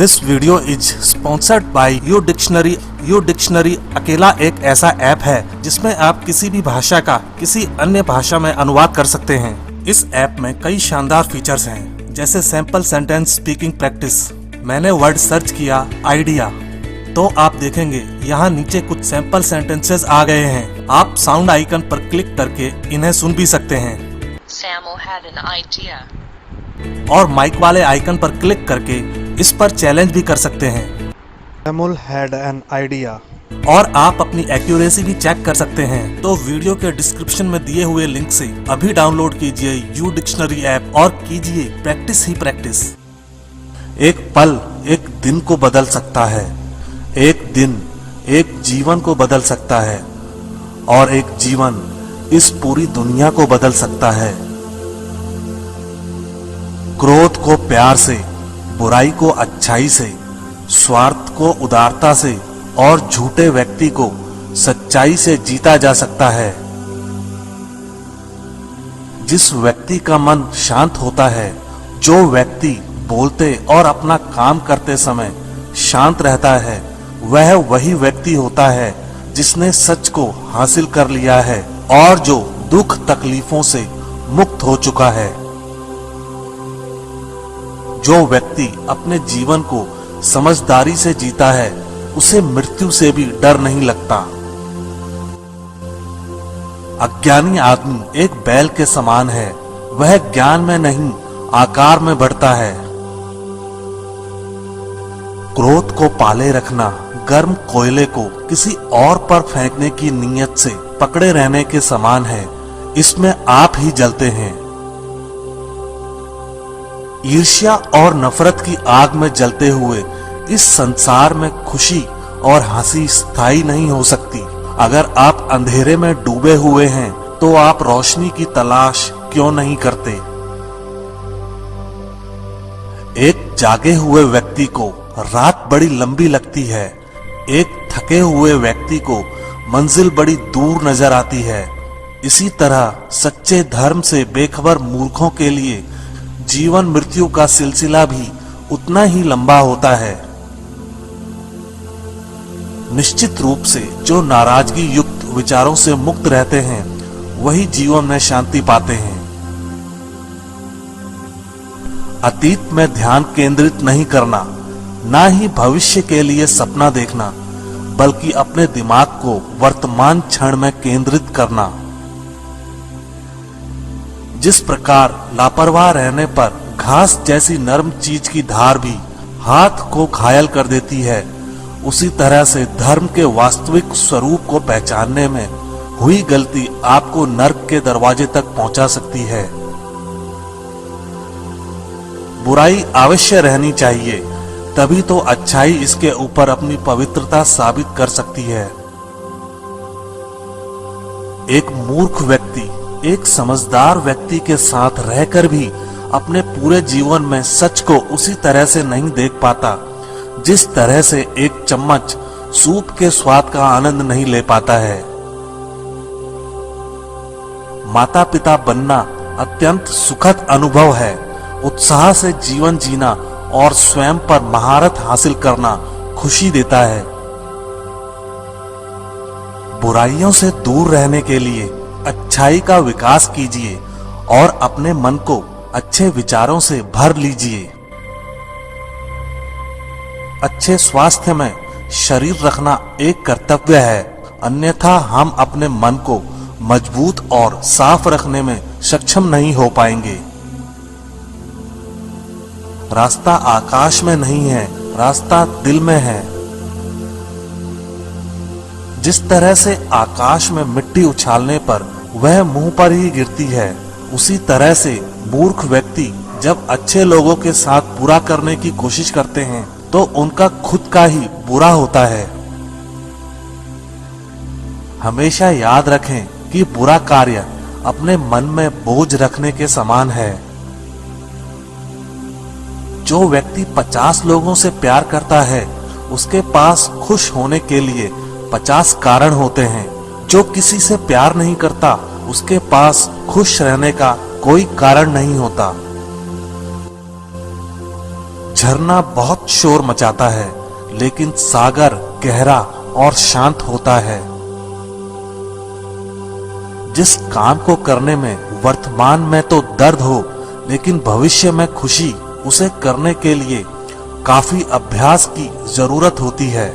This video is sponsored by U dictionary. U dictionary अकेला एक ऐसा ऐप है जिसमें आप किसी भी भाषा का किसी अन्य भाषा में अनुवाद कर सकते हैं। इस ऐप में कई शानदार फीचर्स हैं, जैसे सैंपल सेंटेंस स्पीकिंग प्रैक्टिस। मैंने वर्ड सर्च किया आइडिया, तो आप देखेंगे यहाँ नीचे कुछ सैंपल सेंटेंसेस आ गए हैं। आप साउंड आइकन पर क्लिक करके इन्हें सुन भी सकते हैं Samuel had an idea. और माइक वाले आइकन पर क्लिक करके इस पर चैलेंज भी कर सकते हैं। Samuel had an idea. और आप अपनी एक्यूरेसी भी चेक कर सकते हैं। तो वीडियो के डिस्क्रिप्शन में दिए हुए लिंक से अभी डाउनलोड कीजिए यू डिक्शनरी ऐप और कीजिए प्रैक्टिस ही प्रैक्टिस। एक पल एक दिन को बदल सकता है, एक दिन एक जीवन को बदल सकता है और एक जीवन इस पूरी दुनिया को बदल सकता है। क्रोध को प्यार से, बुराई को अच्छाई से, स्वार्थ को उदारता से और झूठे व्यक्ति को सच्चाई से जीता जा सकता है। जिस व्यक्ति का मन शांत होता है, जो व्यक्ति बोलते और अपना काम करते समय शांत रहता है, वह वही व्यक्ति होता है जिसने सच को हासिल कर लिया है और जो दुख तकलीफों से मुक्त हो चुका है। जो व्यक्ति अपने जीवन को समझदारी से जीता है, उसे मृत्यु से भी डर नहीं लगता। अज्ञानी आदमी एक बैल के समान है, वह ज्ञान में नहीं आकार में बढ़ता है। क्रोध को पाले रखना गर्म कोयले को किसी और पर फेंकने की नीयत से पकड़े रहने के समान है, इसमें आप ही जलते हैं। ईर्ष्या और नफरत की आग में जलते हुए इस संसार में खुशी और हंसी स्थायी नहीं हो सकती। अगर आप अंधेरे में डूबे हुए हैं तो आप रोशनी की तलाश क्यों नहीं करते? एक जागे हुए व्यक्ति को रात बड़ी लंबी लगती है, एक थके हुए व्यक्ति को मंजिल बड़ी दूर नजर आती है। इसी तरह सच्चे धर्म से बेखबर मूर्खों के लिए जीवन मृत्यु का सिलसिला भी उतना ही लंबा होता है। निश्चित रूप से जो नाराजगी युक्त विचारों से मुक्त रहते हैं, वही जीवन में शांति पाते हैं। अतीत में ध्यान केंद्रित नहीं करना, ना ही भविष्य के लिए सपना देखना, बल्कि अपने दिमाग को वर्तमान क्षण में केंद्रित करना। जिस प्रकार लापरवाह रहने पर घास जैसी नरम चीज की धार भी हाथ को घायल कर देती है, उसी तरह से धर्म के वास्तविक स्वरूप को पहचानने में हुई गलती आपको नर्क के दरवाजे तक पहुंचा सकती है। बुराई अवश्य रहनी चाहिए, तभी तो अच्छाई इसके ऊपर अपनी पवित्रता साबित कर सकती है। एक मूर्ख व्यक्ति एक समझदार व्यक्ति के साथ रहकर भी अपने पूरे जीवन में सच को उसी तरह से नहीं देख पाता, जिस तरह से एक चम्मच सूप के स्वाद का आनंद नहीं ले पाता है। माता पिता बनना अत्यंत सुखद अनुभव है। उत्साह से जीवन जीना और स्वयं पर महारत हासिल करना खुशी देता है। बुराइयों से दूर रहने के लिए अच्छाई का विकास कीजिए और अपने मन को अच्छे विचारों से भर लीजिए। अच्छे स्वास्थ्य में शरीर रखना एक कर्तव्य है, अन्यथा हम अपने मन को मजबूत और साफ रखने में सक्षम नहीं हो पाएंगे। रास्ता आकाश में नहीं है, रास्ता दिल में है। जिस तरह से आकाश में मिट्टी उछालने पर वह मुंह पर ही गिरती है, उसी तरह से मूर्ख व्यक्ति जब अच्छे लोगों के साथ बुरा करने की कोशिश करते हैं तो उनका खुद का ही बुरा होता है। हमेशा याद रखें कि बुरा कार्य अपने मन में बोझ रखने के समान है। जो व्यक्ति 50 लोगों से प्यार करता है, उसके पास खुश होने के लिए 50 कारण होते हैं। जो किसी से प्यार नहीं करता, उसके पास खुश रहने का कोई कारण नहीं होता। झरना बहुत शोर मचाता है, लेकिन सागर गहरा और शांत होता है। जिस काम को करने में वर्तमान में तो दर्द हो, लेकिन भविष्य में खुशी, उसे करने के लिए काफी अभ्यास की जरूरत होती है।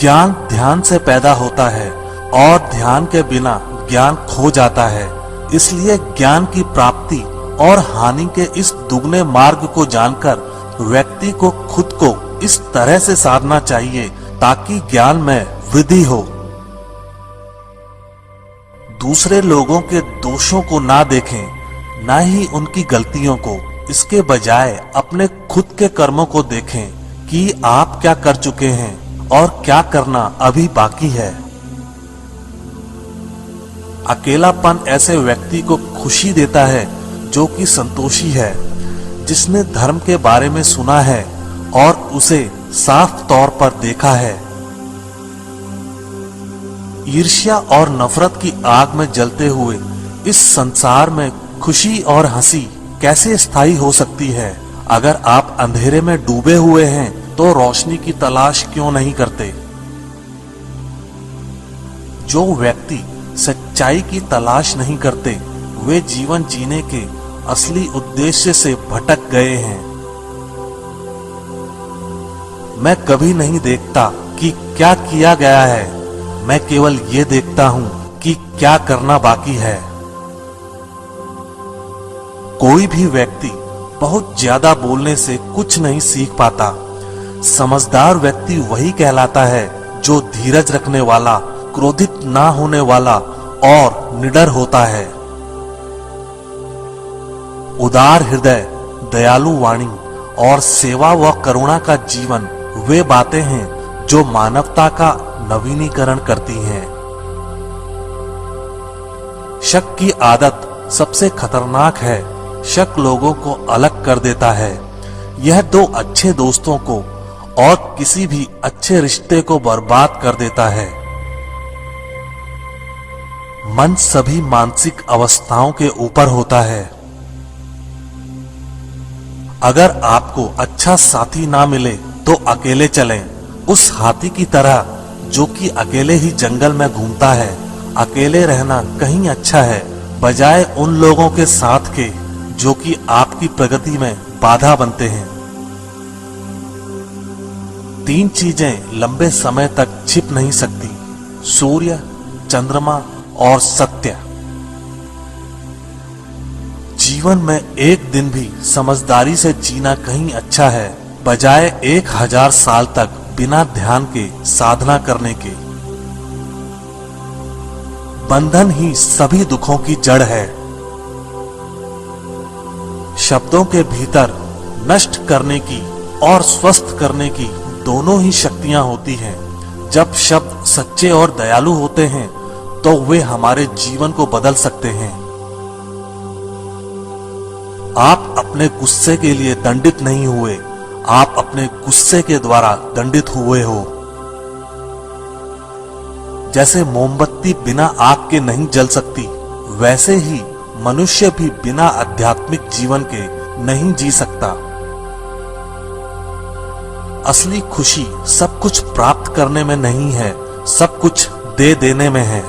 ज्ञान ध्यान से पैदा होता है और ध्यान के बिना ज्ञान खो जाता है। इसलिए ज्ञान की प्राप्ति और हानि के इस दुगने मार्ग को जानकर व्यक्ति को खुद को इस तरह से साधना चाहिए ताकि ज्ञान में वृद्धि हो। दूसरे लोगों के दोषों को ना देखें, ना ही उनकी गलतियों को। इसके बजाय अपने खुद के कर्मों को देखें कि आप क्या कर चुके हैं और क्या करना अभी बाकी है। अकेलापन ऐसे व्यक्ति को खुशी देता है जो कि संतोषी है, जिसने धर्म के बारे में सुना है और उसे साफ तौर पर देखा है। ईर्ष्या और नफरत की आग में जलते हुए इस संसार में खुशी और हंसी कैसे स्थायी हो सकती है? अगर आप अंधेरे में डूबे हुए हैं तो रोशनी की तलाश क्यों नहीं करते? जो व्यक्ति सच्चाई की तलाश नहीं करते, वे जीवन जीने के असली उद्देश्य से भटक गए हैं। मैं कभी नहीं देखता कि क्या किया गया है, मैं केवल ये देखता हूं कि क्या करना बाकी है। कोई भी व्यक्ति बहुत ज्यादा बोलने से कुछ नहीं सीख पाता। समझदार व्यक्ति वही कहलाता है जो धीरज रखने वाला, क्रोधित ना होने वाला और निडर होता है। उदार हृदय, दयालु वाणी और सेवा व करुणा का जीवन वे बातें हैं जो मानवता का नवीनीकरण करती हैं। शक की आदत सबसे खतरनाक है। शक लोगों को अलग कर देता है। यह दो अच्छे दोस्तों को और किसी भी अच्छे रिश्ते को बर्बाद कर देता है। मन सभी मानसिक अवस्थाओं के ऊपर होता है। अगर आपको अच्छा साथी ना मिले तो अकेले चलें, उस हाथी की तरह जो कि अकेले ही जंगल में घूमता है। अकेले रहना कहीं अच्छा है, बजाय उन लोगों के साथ के जो कि आपकी प्रगति में बाधा बनते हैं। तीन चीजें लंबे समय तक छिप नहीं सकती: सूर्य, चंद्रमा और सत्य। जीवन में एक दिन भी समझदारी से जीना कहीं अच्छा है, बजाय 1000 साल तक बिना ध्यान के साधना करने के। बंधन ही सभी दुखों की जड़ है। शब्दों के भीतर नष्ट करने की और स्वस्थ करने की दोनों ही शक्तियां होती हैं। जब शब्द सच्चे और दयालु होते हैं तो वे हमारे जीवन को बदल सकते हैं। आप अपने गुस्से के लिए दंडित नहीं हुए, आप अपने गुस्से के द्वारा दंडित हुए हो। जैसे मोमबत्ती बिना आग के नहीं जल सकती, वैसे ही मनुष्य भी बिना आध्यात्मिक जीवन के नहीं जी सकता। असली खुशी सब कुछ प्राप्त करने में नहीं है, सब कुछ दे देने में है।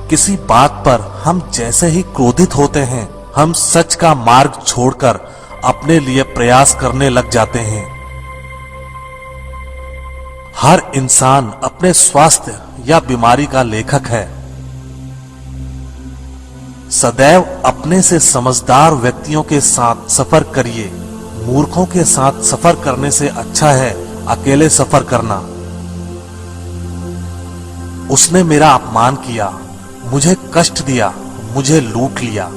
किसी बात पर हम जैसे ही क्रोधित होते हैं, हम सच का मार्ग छोड़कर अपने लिए प्रयास करने लग जाते हैं। हर इंसान अपने स्वास्थ्य या बीमारी का लेखक है। सदैव अपने से समझदार व्यक्तियों के साथ सफर करिए। मूर्खों के साथ सफर करने से अच्छा है अकेले सफर करना। उसने मेरा अपमान किया, मुझे कष्ट दिया, मुझे लूट लिया।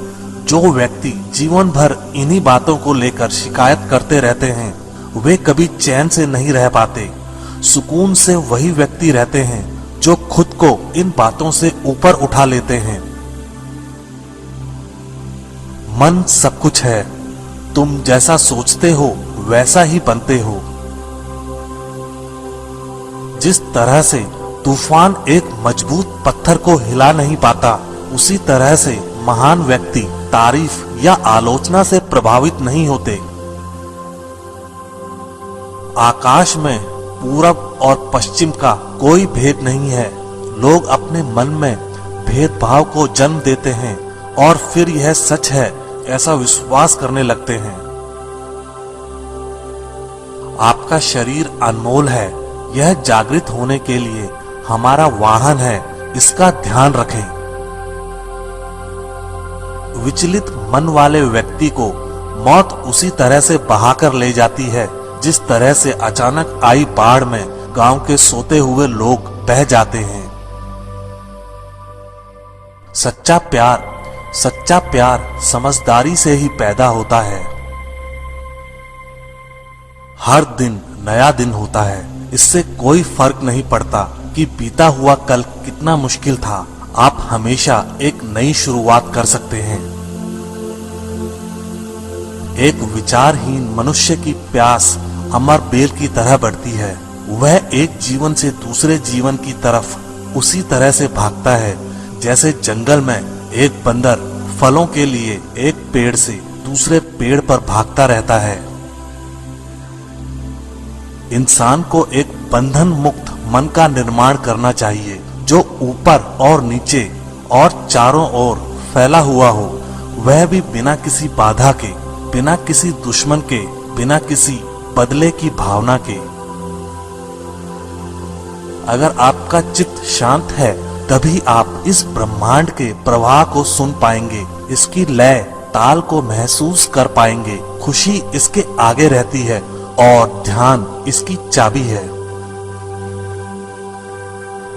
जो व्यक्ति जीवन भर इन्हीं बातों को लेकर शिकायत करते रहते हैं, वे कभी चैन से नहीं रह पाते। सुकून से वही व्यक्ति रहते हैं जो खुद को इन बातों से ऊपर उठा लेते हैं। मन सब कुछ है, तुम जैसा सोचते हो वैसा ही बनते हो। जिस तरह से तूफान एक मजबूत पत्थर को हिला नहीं पाता, उसी तरह से महान व्यक्ति तारीफ या आलोचना से प्रभावित नहीं होते। आकाश में पूरब और पश्चिम का कोई भेद नहीं है। लोग अपने मन में भेदभाव को जन्म देते हैं और फिर यह सच है ऐसा विश्वास करने लगते हैं। आपका शरीर अनमोल है, यह जागृत होने के लिए हमारा वाहन है, इसका ध्यान रखें। विचलित मन वाले व्यक्ति को मौत उसी तरह से बहाकर ले जाती है जिस तरह से अचानक आई बाढ़ में गांव के सोते हुए लोग बह जाते हैं। सच्चा प्यार समझदारी से ही पैदा होता है। हर दिन नया दिन होता है, इससे कोई फर्क नहीं पड़ता कि बीता हुआ कल कितना मुश्किल था। आप हमेशा एक नई शुरुआत कर सकते हैं। एक विचारहीन मनुष्य की प्यास अमर बेल की तरह बढ़ती है। वह एक जीवन से दूसरे जीवन की तरफ उसी तरह से भागता है जैसे जंगल में एक बंदर फलों के लिए एक पेड़ से दूसरे पेड़ पर भागता रहता है। इंसान को एक बंधन मुक्त मन का निर्माण करना चाहिए जो ऊपर और नीचे और चारों ओर फैला हुआ हो, वह भी बिना किसी बाधा के, बिना किसी दुश्मन के, बिना किसी बदले की भावना के। अगर आपका चित्त शांत है तभी आप इस ब्रह्मांड के प्रवाह को सुन पाएंगे, इसकी लय ताल को महसूस कर पाएंगे। खुशी इसके आगे रहती है और ध्यान इसकी चाबी है।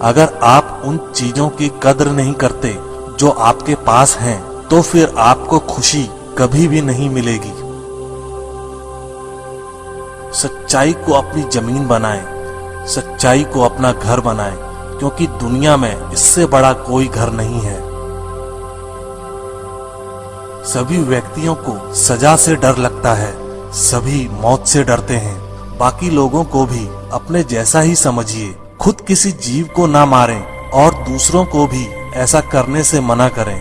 अगर आप उन चीजों की कद्र नहीं करते जो आपके पास हैं, तो फिर आपको खुशी कभी भी नहीं मिलेगी। सच्चाई को अपनी जमीन बनाएं, सच्चाई को अपना घर बनाएं, क्योंकि दुनिया में इससे बड़ा कोई घर नहीं है। सभी व्यक्तियों को सजा से डर लगता है, सभी मौत से डरते हैं। बाकी लोगों को भी अपने जैसा ही समझिए। खुद किसी जीव को ना मारें और दूसरों को भी ऐसा करने से मना करें।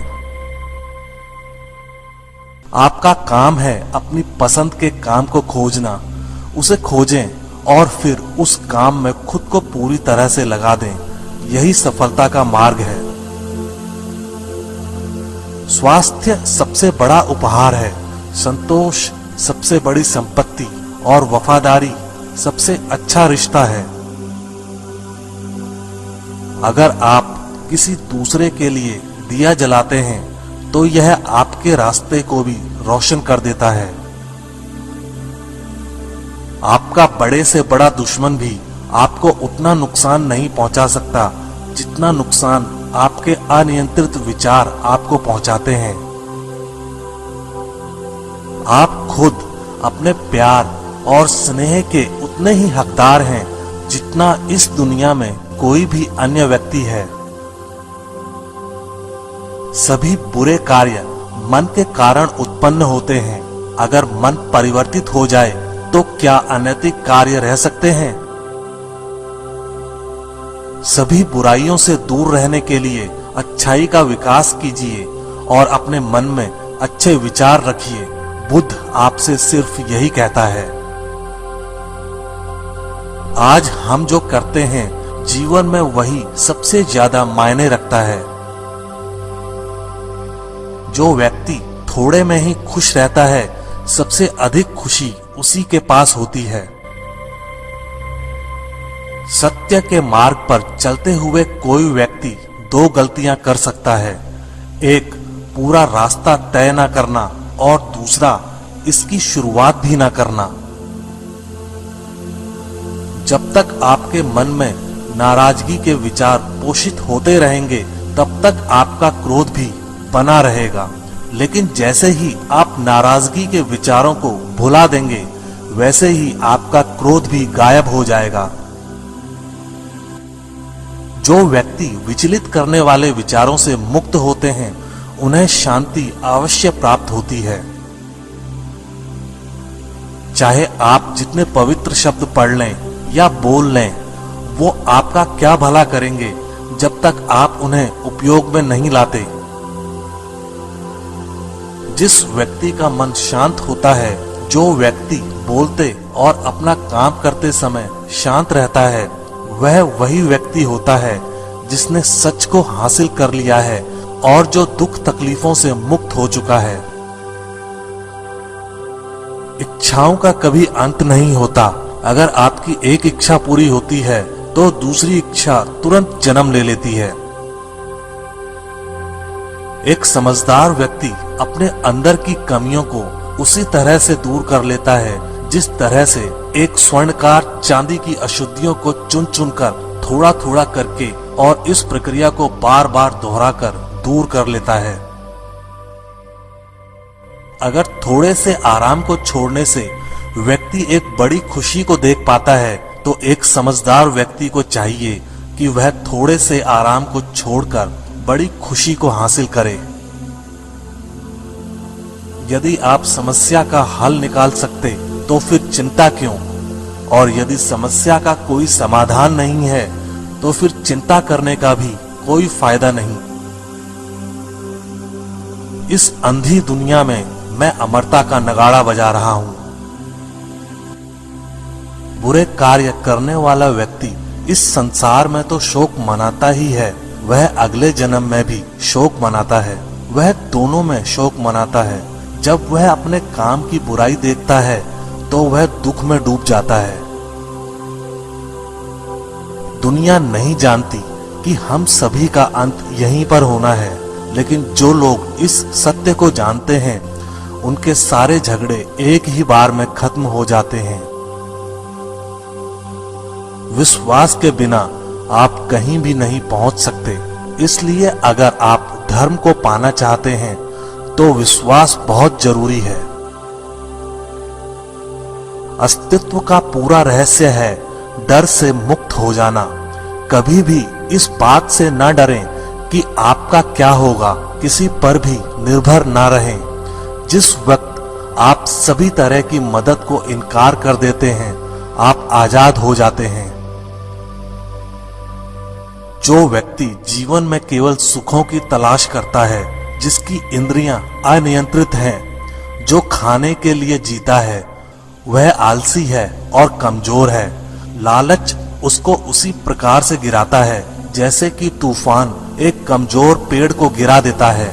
आपका काम है अपनी पसंद के काम को खोजना, उसे खोजें और फिर उस काम में खुद को पूरी तरह से लगा दें। यही सफलता का मार्ग है। स्वास्थ्य सबसे बड़ा उपहार है, संतोष सबसे बड़ी संपत्ति और वफादारी सबसे अच्छा रिश्ता है। अगर आप किसी दूसरे के लिए दिया जलाते हैं तो यह आपके रास्ते को भी रोशन कर देता है। आपका बड़े से बड़ा दुश्मन भी आपको उतना नुकसान नहीं पहुंचा सकता जितना नुकसान आपके अनियंत्रित विचार आपको पहुंचाते हैं। आप खुद अपने प्यार और स्नेह के उतने ही हकदार हैं जितना इस दुनिया में कोई भी अन्य व्यक्ति है। सभी बुरे कार्य मन के कारण उत्पन्न होते हैं। अगर मन परिवर्तित हो जाए तो क्या अनैतिक कार्य रह सकते हैं? सभी बुराइयों से दूर रहने के लिए अच्छाई का विकास कीजिए और अपने मन में अच्छे विचार रखिए। बुद्ध आपसे सिर्फ यही कहता है। आज हम जो करते हैं जीवन में वही सबसे ज्यादा मायने रखता है। जो व्यक्ति थोड़े में ही खुश रहता है, सबसे अधिक खुशी उसी के पास होती है। सत्य के मार्ग पर चलते हुए कोई व्यक्ति दो गलतियां कर सकता है। एक, पूरा रास्ता तय न करना और दूसरा, इसकी शुरुआत भी न करना। जब तक आपके मन में नाराजगी के विचार पोषित होते रहेंगे तब तक आपका क्रोध भी बना रहेगा। लेकिन जैसे ही आप नाराजगी के विचारों को भुला देंगे वैसे ही आपका क्रोध भी गायब हो जाएगा। जो व्यक्ति विचलित करने वाले विचारों से मुक्त होते हैं उन्हें शांति अवश्य प्राप्त होती है। चाहे आप जितने पवित्र शब्द पढ़ लें या बोल लें, वो आपका क्या भला करेंगे जब तक आप उन्हें उपयोग में नहीं लाते। जिस व्यक्ति का मन शांत होता है, जो व्यक्ति बोलते और अपना काम करते समय शांत रहता है, वह वही व्यक्ति होता है जिसने सच को हासिल कर लिया है और जो दुख तकलीफों से मुक्त हो चुका है। इच्छाओं का कभी अंत नहीं होता। अगर आपकी एक इच्छा पूरी होती है तो दूसरी इच्छा तुरंत जन्म ले लेती है। एक समझदार व्यक्ति अपने अंदर की कमियों को उसी तरह से दूर कर लेता है जिस तरह से एक स्वर्णकार चांदी की अशुद्धियों को चुन चुन कर थोड़ा थोड़ा करके और इस प्रक्रिया को बार बार दोहराकर दूर कर लेता है। अगर थोड़े से आराम को छोड़ने से व्यक्ति एक बड़ी खुशी को देख पाता है, तो एक समझदार व्यक्ति को चाहिए कि वह थोड़े से आराम को छोड़कर बड़ी खुशी को हासिल करे। यदि आप समस्या का हल निकाल सकते तो फिर चिंता क्यों? और यदि समस्या का कोई समाधान नहीं है तो फिर चिंता करने का भी कोई फायदा नहीं। इस अंधी दुनिया में मैं अमरता का नगाड़ा बजा रहा हूं। बुरे कार्य करने वाला व्यक्ति इस संसार में तो शोक मनाता ही है, वह अगले जन्म में भी शोक मनाता है। वह दोनों में शोक मनाता है। जब वह अपने काम की बुराई देखता है तो वह दुख में डूब जाता है। दुनिया नहीं जानती कि हम सभी का अंत यहीं पर होना है, लेकिन जो लोग इस सत्य को जानते हैं उनके सारे झगड़े एक ही बार में खत्म हो जाते हैं। विश्वास के बिना आप कहीं भी नहीं पहुंच सकते। इसलिए अगर आप धर्म को पाना चाहते हैं तो विश्वास बहुत जरूरी है। अस्तित्व का पूरा रहस्य है डर से मुक्त हो जाना। कभी भी इस बात से न डरें कि आपका क्या होगा, किसी पर भी निर्भर न रहें। जिस वक्त आप सभी तरह की मदद को इनकार कर देते हैं, आप आजाद हो जाते हैं। जो व्यक्ति जीवन में केवल सुखों की तलाश करता है, जिसकी इंद्रियां अनियंत्रित हैं, जो खाने के लिए जीता है, वह आलसी है और कमजोर है। लालच उसको उसी प्रकार से गिराता है जैसे कि तूफान एक कमजोर पेड़ को गिरा देता है।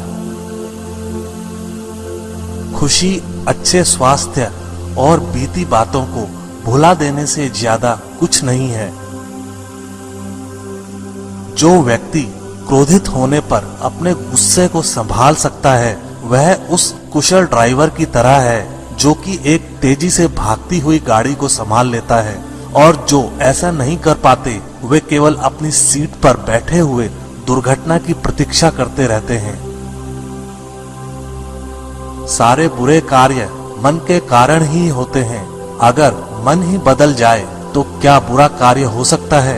खुशी, अच्छे स्वास्थ्य और बीती बातों को भुला देने से ज्यादा कुछ नहीं है। जो व्यक्ति क्रोधित होने पर अपने गुस्से को संभाल सकता है, वह उस कुशल ड्राइवर की तरह है जो कि एक तेजी से भागती हुई गाड़ी को संभाल लेता है। और जो ऐसा नहीं कर पाते, वे केवल अपनी सीट पर बैठे हुए दुर्घटना की प्रतीक्षा करते रहते हैं। सारे बुरे कार्य मन के कारण ही होते हैं। अगर मन ही बदल जाए तो क्या बुरा कार्य हो सकता है?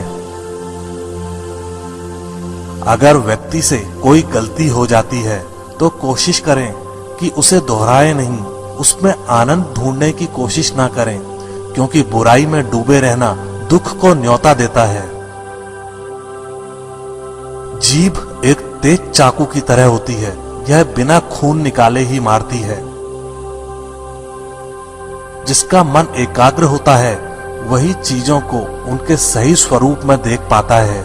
अगर व्यक्ति से कोई गलती हो जाती है तो कोशिश करें कि उसे दोहराए नहीं, उसमें आनंद ढूंढने की कोशिश ना करें, क्योंकि बुराई में डूबे रहना दुख को न्योता देता है। जीभ एक तेज चाकू की तरह होती है, यह बिना खून निकाले ही मारती है। जिसका मन एकाग्र होता है वही चीजों को उनके सही स्वरूप में देख पाता है।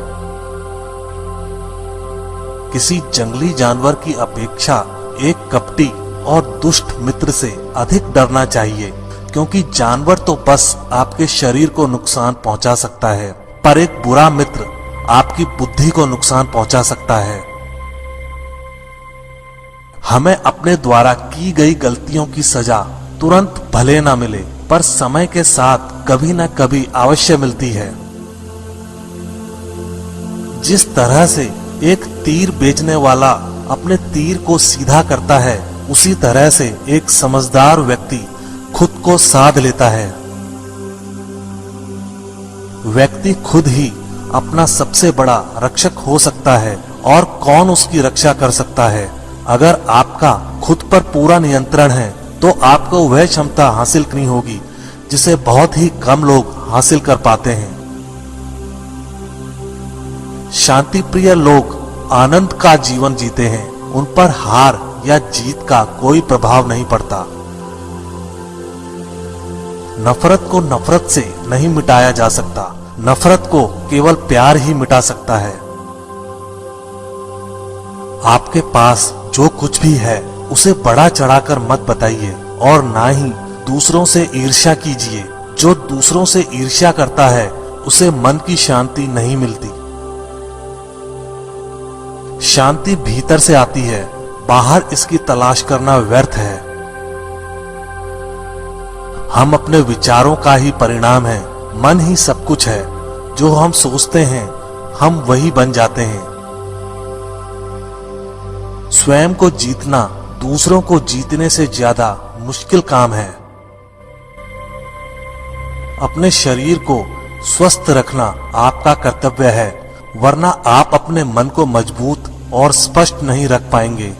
किसी जंगली जानवर की अपेक्षा एक कपटी और दुष्ट मित्र से अधिक डरना चाहिए, क्योंकि जानवर तो बस आपके शरीर को नुकसान पहुंचा सकता है, पर एक बुरा मित्र आपकी बुद्धि को नुकसान पहुंचा सकता है। हमें अपने द्वारा की गई गलतियों की सजा तुरंत भले ना मिले, पर समय के साथ कभी ना कभी अवश्य मिलती है। जिस तरह से एक तीर बेचने वाला अपने तीर को सीधा करता है, उसी तरह से एक समझदार व्यक्ति खुद को साध लेता है। व्यक्ति खुद ही अपना सबसे बड़ा रक्षक हो सकता है, और कौन उसकी रक्षा कर सकता है? अगर आपका खुद पर पूरा नियंत्रण है तो आपको वह क्षमता हासिल करनी होगी जिसे बहुत ही कम लोग हासिल कर पाते हैं। शांति प्रिय लोग आनंद का जीवन जीते हैं, उन पर हार या जीत का कोई प्रभाव नहीं पड़ता। नफरत को नफरत से नहीं मिटाया जा सकता, नफरत को केवल प्यार ही मिटा सकता है। आपके पास जो कुछ भी है उसे बढ़ा चढ़ाकर मत बताइए और ना ही दूसरों से ईर्ष्या कीजिए। जो दूसरों से ईर्ष्या करता है उसे मन की शांति नहीं मिलती। शांति भीतर से आती है, बाहर इसकी तलाश करना व्यर्थ है। हम अपने विचारों का ही परिणाम है। मन ही सब कुछ है। जो हम सोचते हैं हम वही बन जाते हैं। स्वयं को जीतना दूसरों को जीतने से ज्यादा मुश्किल काम है। अपने शरीर को स्वस्थ रखना आपका कर्तव्य है, वरना आप अपने मन को मजबूत और स्पष्ट नहीं रख पाएंगे।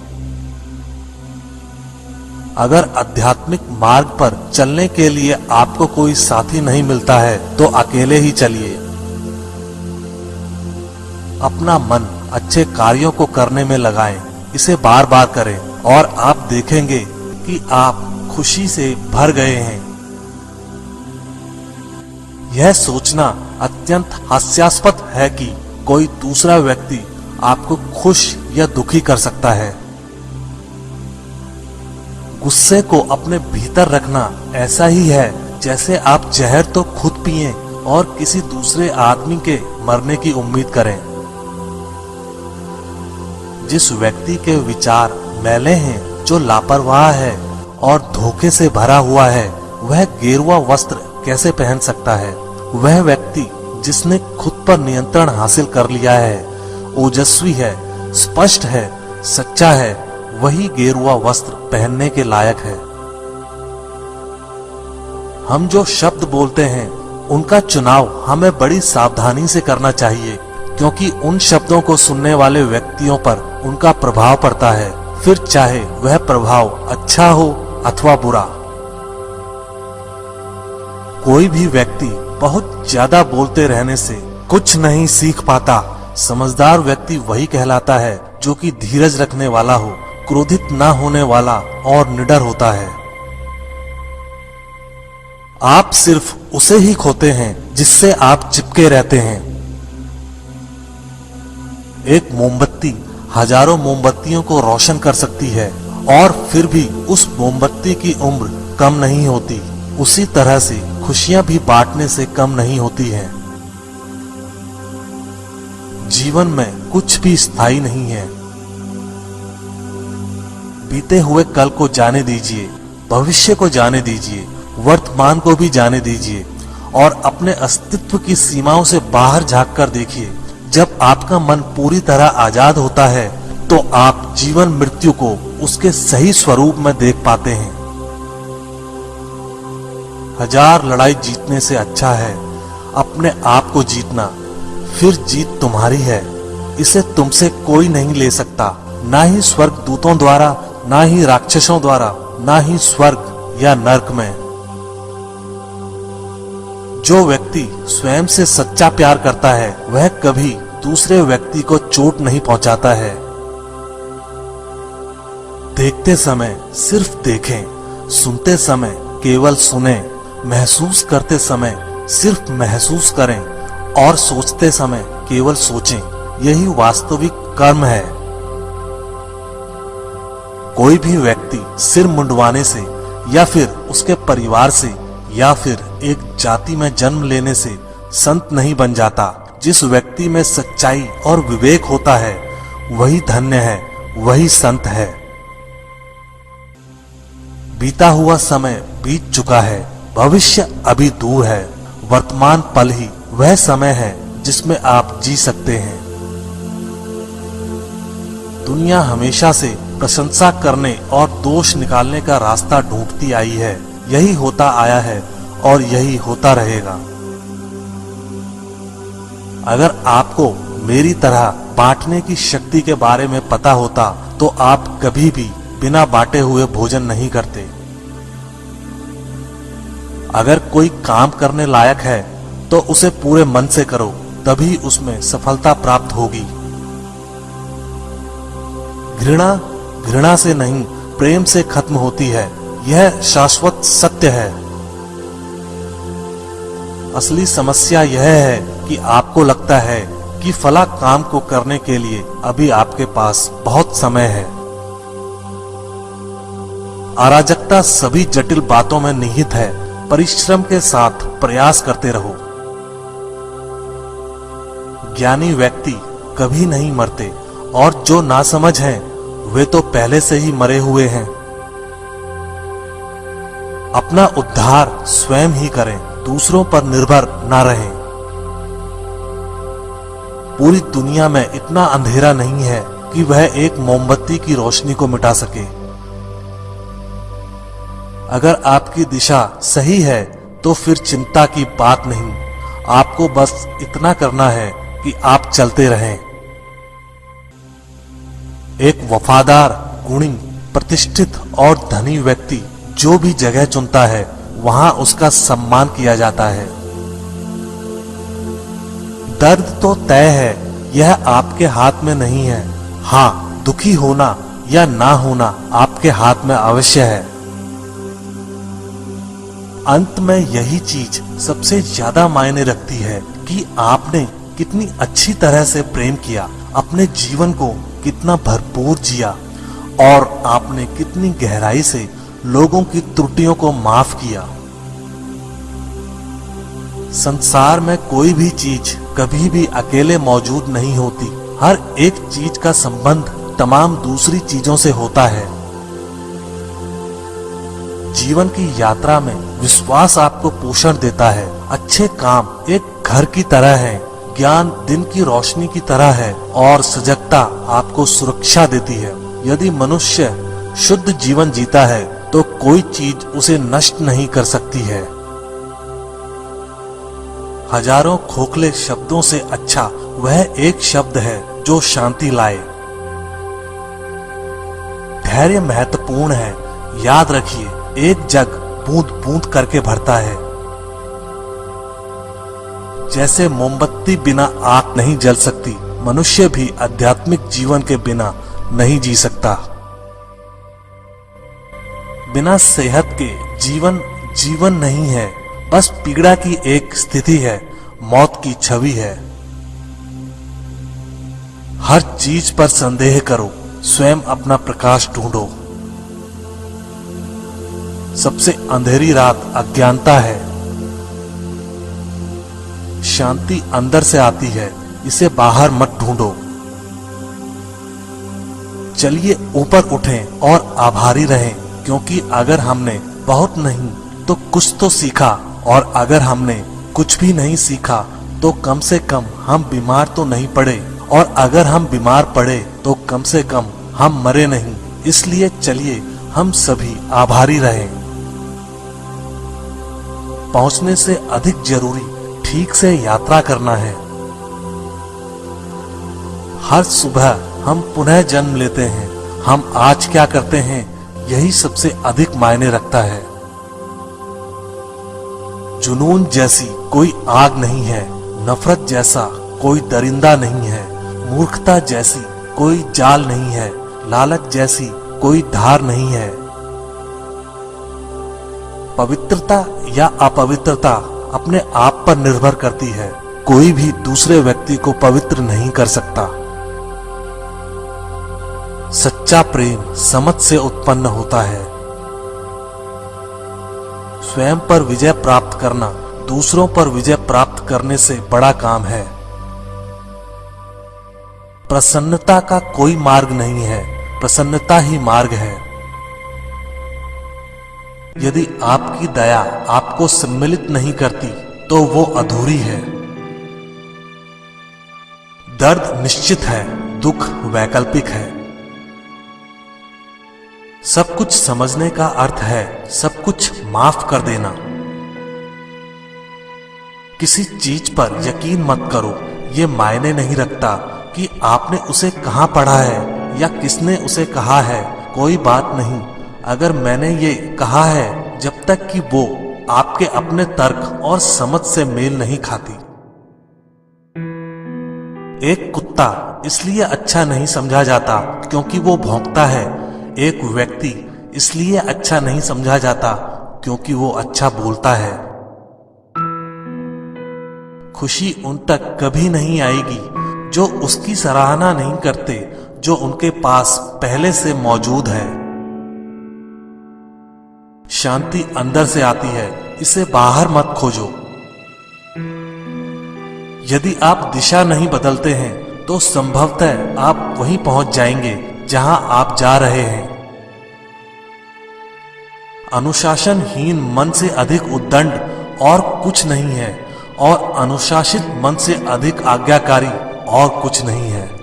अगर आध्यात्मिक मार्ग पर चलने के लिए आपको कोई साथी नहीं मिलता है तो अकेले ही चलिए। अपना मन अच्छे कार्यों को करने में लगाएं, इसे बार बार करें और आप देखेंगे कि आप खुशी से भर गए हैं। यह सोचना अत्यंत हास्यास्पद है कि कोई दूसरा व्यक्ति आपको खुश या दुखी कर सकता है। गुस्से को अपने भीतर रखना ऐसा ही है जैसे आप जहर तो खुद पिएं और किसी दूसरे आदमी के मरने की उम्मीद करें। जिस व्यक्ति के विचार मैले हैं, जो लापरवाह है और धोखे से भरा हुआ है, वह गेरुआ वस्त्र कैसे पहन सकता है? वह व्यक्ति जिसने खुद पर नियंत्रण हासिल कर लिया है, ओजस्वी है, स्पष्ट है, सच्चा है, वही गेरुआ वस्त्र पहनने के लायक है। हम जो शब्द बोलते हैं उनका चुनाव हमें बड़ी सावधानी से करना चाहिए, क्योंकि उन शब्दों को सुनने वाले व्यक्तियों पर उनका प्रभाव पड़ता है, फिर चाहे वह प्रभाव अच्छा हो अथवा बुरा। कोई भी व्यक्ति बहुत ज्यादा बोलते रहने से कुछ नहीं सीख पाता। समझदार व्यक्ति वही कहलाता है जो कि धीरज रखने वाला हो, क्रोधित न होने वाला और निडर होता है। आप सिर्फ उसे ही खोते हैं जिससे आप चिपके रहते हैं। एक मोमबत्ती हजारों मोमबत्तियों को रोशन कर सकती है और फिर भी उस मोमबत्ती की उम्र कम नहीं होती। उसी तरह से खुशियां भी बांटने से कम नहीं होती हैं। जीवन में कुछ भी स्थायी नहीं है। बीते हुए कल को जाने दीजिए, भविष्य को जाने दीजिए, वर्तमान को भी जाने दीजिए और अपने अस्तित्व की सीमाओं से बाहर झांक कर देखिए। जब आपका मन पूरी तरह आजाद होता है तो आप जीवन मृत्यु को उसके सही स्वरूप में देख पाते हैं। हजार लड़ाई जीतने से अच्छा है अपने आप को जीतना, फिर जीत तुम्हारी है। इसे तुमसे कोई नहीं ले सकता, ना ही स्वर्ग दूतों द्वारा, ना ही राक्षसों द्वारा, ना ही स्वर्ग या नरक में। जो व्यक्ति स्वयं से सच्चा प्यार करता है वह कभी दूसरे व्यक्ति को चोट नहीं पहुंचाता है। देखते समय सिर्फ देखें, सुनते समय केवल सुने, महसूस करते समय सिर्फ महसूस करें और सोचते समय केवल सोचें। यही वास्तविक कर्म है। कोई भी व्यक्ति सिर मुंडवाने से या फिर उसके परिवार से या फिर एक जाति में जन्म लेने से संत नहीं बन जाता। जिस व्यक्ति में सच्चाई और विवेक होता है वही धन्य है, वही संत है। बीता हुआ समय बीत चुका है, भविष्य अभी दूर है। वर्तमान पल ही वह समय है जिसमें आप जी सकते हैं। दुनिया हमेशा से प्रशंसा करने और दोष निकालने का रास्ता ढूंढती आई है। यही होता आया है और यही होता रहेगा। अगर आपको मेरी तरह बांटने की शक्ति के बारे में पता होता तो आप कभी भी बिना बांटे हुए भोजन नहीं करते। अगर कोई काम करने लायक है तो उसे पूरे मन से करो, तभी उसमें सफलता प्राप्त होगी। घृणा घृणा से नहीं, प्रेम से खत्म होती है। यह शाश्वत सत्य है। असली समस्या यह है कि आपको लगता है कि फला काम को करने के लिए अभी आपके पास बहुत समय है। अराजकता सभी जटिल बातों में निहित है। परिश्रम के साथ प्रयास करते रहो। ज्ञानी व्यक्ति कभी नहीं मरते और जो नासमझ हैं वे तो पहले से ही मरे हुए हैं। अपना उद्धार स्वयं ही करें, दूसरों पर निर्भर ना रहें। पूरी दुनिया में इतना अंधेरा नहीं है कि वह एक मोमबत्ती की रोशनी को मिटा सके। अगर आपकी दिशा सही है तो फिर चिंता की बात नहीं। आपको बस इतना करना है कि आप चलते रहें। एक वफादार, गुणी, प्रतिष्ठित और धनी व्यक्ति जो भी जगह चुनता है वहां उसका सम्मान किया जाता है। दर्द तो तय है, यह आपके हाथ में नहीं है। हाँ, दुखी होना या ना होना आपके हाथ में अवश्य है। अंत में यही चीज सबसे ज्यादा मायने रखती है कि आपने कितनी अच्छी तरह से प्रेम किया, अपने जीवन को कितना भरपूर जिया और आपने कितनी गहराई से लोगों की त्रुटियों को माफ किया। संसार में कोई भी चीज कभी भी अकेले मौजूद नहीं होती। हर एक चीज का संबंध तमाम दूसरी चीजों से होता है। जीवन की यात्रा में विश्वास आपको पोषण देता है। अच्छे काम एक घर की तरह है, ज्ञान दिन की रोशनी की तरह है और सजगता आपको सुरक्षा देती है। यदि मनुष्य शुद्ध जीवन जीता है तो कोई चीज उसे नष्ट नहीं कर सकती है। हजारों खोखले शब्दों से अच्छा वह एक शब्द है जो शांति लाए। धैर्य महत्वपूर्ण है। याद रखिए, एक जग बूंद बूंद करके भरता है। जैसे मोमबत्ती बिना आग नहीं जल सकती, मनुष्य भी आध्यात्मिक जीवन के बिना नहीं जी सकता। बिना सेहत के जीवन जीवन नहीं है, बस पीड़ा की एक स्थिति है, मौत की छवि है। हर चीज पर संदेह करो, स्वयं अपना प्रकाश ढूंढो। सबसे अंधेरी रात अज्ञानता है। शांति अंदर से आती है, इसे बाहर मत ढूंढो। चलिए ऊपर उठें और आभारी रहें, क्योंकि अगर हमने बहुत नहीं तो कुछ तो सीखा, और अगर हमने कुछ भी नहीं सीखा तो कम से कम हम बीमार तो नहीं पड़े, और अगर हम बीमार पड़े तो कम से कम हम मरे नहीं। इसलिए चलिए हम सभी आभारी रहें। पहुंचने से अधिक जरूरी ठीक से यात्रा करना है। हर सुबह हम पुनः जन्म लेते हैं। हम आज क्या करते हैं यही सबसे अधिक मायने रखता है। जुनून जैसी कोई आग नहीं है, नफरत जैसा कोई दरिंदा नहीं है, मूर्खता जैसी कोई जाल नहीं है, लालच जैसी कोई धार नहीं है। पवित्रता या अपवित्रता अपने आप पर निर्भर करती है। कोई भी दूसरे व्यक्ति को पवित्र नहीं कर सकता। सच्चा प्रेम समझ से उत्पन्न होता है। स्वयं पर विजय प्राप्त करना दूसरों पर विजय प्राप्त करने से बड़ा काम है। प्रसन्नता का कोई मार्ग नहीं है, प्रसन्नता ही मार्ग है। यदि आपकी दया आपको सम्मिलित नहीं करती तो वो अधूरी है। दर्द निश्चित है, दुख वैकल्पिक है। सब कुछ समझने का अर्थ है सब कुछ माफ कर देना। किसी चीज पर यकीन मत करो। ये मायने नहीं रखता कि आपने उसे कहां पढ़ा है या किसने उसे कहा है। कोई बात नहीं अगर मैंने ये कहा है, जब तक कि वो आपके अपने तर्क और समझ से मेल नहीं खाती। एक कुत्ता इसलिए अच्छा नहीं समझा जाता क्योंकि वो भौंकता है। एक व्यक्ति इसलिए अच्छा नहीं समझा जाता क्योंकि वो अच्छा बोलता है। खुशी उन तक कभी नहीं आएगी जो उसकी सराहना नहीं करते जो उनके पास पहले से मौजूद है। शांति अंदर से आती है, इसे बाहर मत खोजो। यदि आप दिशा नहीं बदलते हैं तो संभवतः आप वहीं पहुंच जाएंगे जहां आप जा रहे हैं। अनुशासनहीन मन से अधिक उद्दंड और कुछ नहीं है और अनुशासित मन से अधिक आज्ञाकारी और कुछ नहीं है।